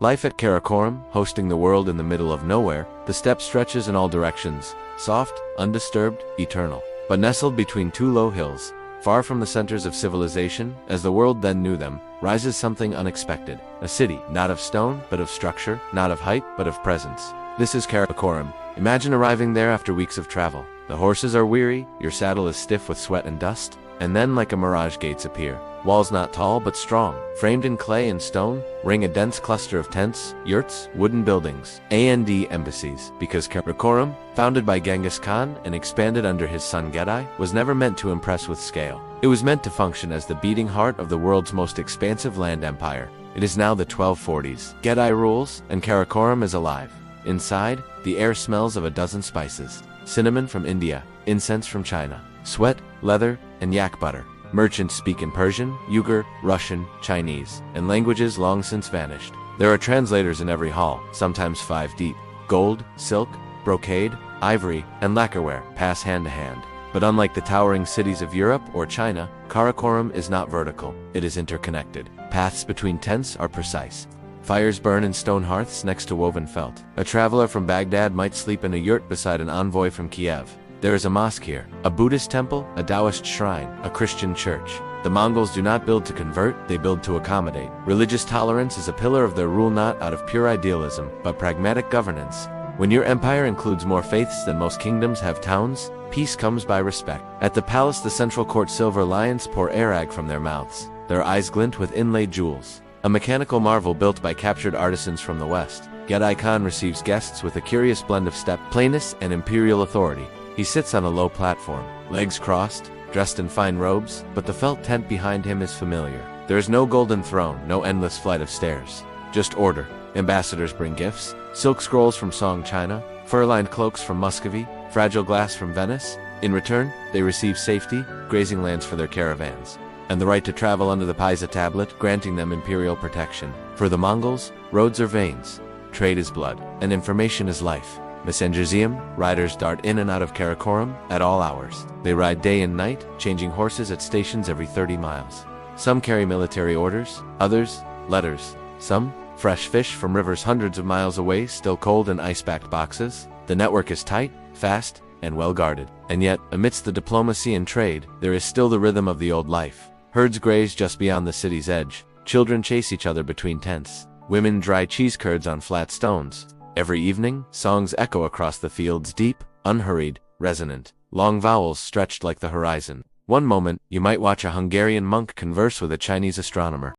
Life at Karakoram, hosting the world in the middle of nowhere, the steppe stretches in all directions, soft, undisturbed, eternal. But nestled between two low hills, far from the centers of civilization, as the world then knew them, rises something unexpected. A city, not of stone, but of structure, not of height, but of presence. This is Karakoram. Imagine arriving there after weeks of travel. The horses are weary, your saddle is stiff with sweat and dust, and then like a mirage gates appear. Walls not tall but strong, framed in clay and stone, ring a dense cluster of tents, yurts, wooden buildings, and embassies, because Karakoram, founded by Genghis Khan and expanded under his son Gedai, was never meant to impress with scale. It was meant to function as the beating heart of the world's most expansive land empire. It is now the 1240s. Gedai rules, and Karakoram is alive. Inside, the air smells of a dozen spices. Cinnamon from India, incense from China, sweat, leather, and yak butter. Merchants speak in Persian, Uyghur, Russian, Chinese, and languages long since vanished. There are translators in every hall, sometimes 5 deep. Gold, silk, brocade, ivory, and lacquerware pass hand to hand. But unlike the towering cities of Europe or China, Karakoram is not vertical, it is interconnected. Paths between tents are precise. Fires burn in stone hearths next to woven felt. A traveler from Baghdad might sleep in a yurt beside an envoy from Kiev. There is a mosque here, a Buddhist temple, a Taoist shrine, a Christian church. The Mongols do not build to convert, they build to accommodate. Religious tolerance is a pillar of their rule, not out of pure idealism, but pragmatic governance. When your empire includes more faiths than most kingdoms have towns, peace comes by respect. At the palace, the central court silver lions pour arag from their mouths. Their eyes glint with inlaid jewels. A mechanical marvel built by captured artisans from the West. Gedai Khan receives guests with a curious blend of steppe plainness and imperial authority. He sits on a low platform, legs crossed, dressed in fine robes, but the felt tent behind him is familiar. There is no golden throne, no endless flight of stairs. Just order. Ambassadors bring gifts, silk scrolls from Song China, fur-lined cloaks from Muscovy, fragile glass from Venice. In return, they receive safety, grazing lands for their caravans, and the right to travel under the Pisa tablet, granting them imperial protection. For the Mongols, roads are veins, trade is blood, and information is life. Messengersium, riders dart in and out of Karakoram at all hours. They ride day and night, changing horses at stations every 30 miles. Some carry military orders, others, letters. Some, fresh fish from rivers hundreds of miles away, still cold in ice-backed boxes. The network is tight, fast, and well guarded. And yet, amidst the diplomacy and trade, there is still the rhythm of the old life. Herds graze just beyond the city's edge. Children chase each other between tents. Women dry cheese curds on flat stones. Every evening, songs echo across the fields, deep, unhurried, resonant. Long vowels stretched like the horizon. One moment, you might watch a Hungarian monk converse with a Chinese astronomer.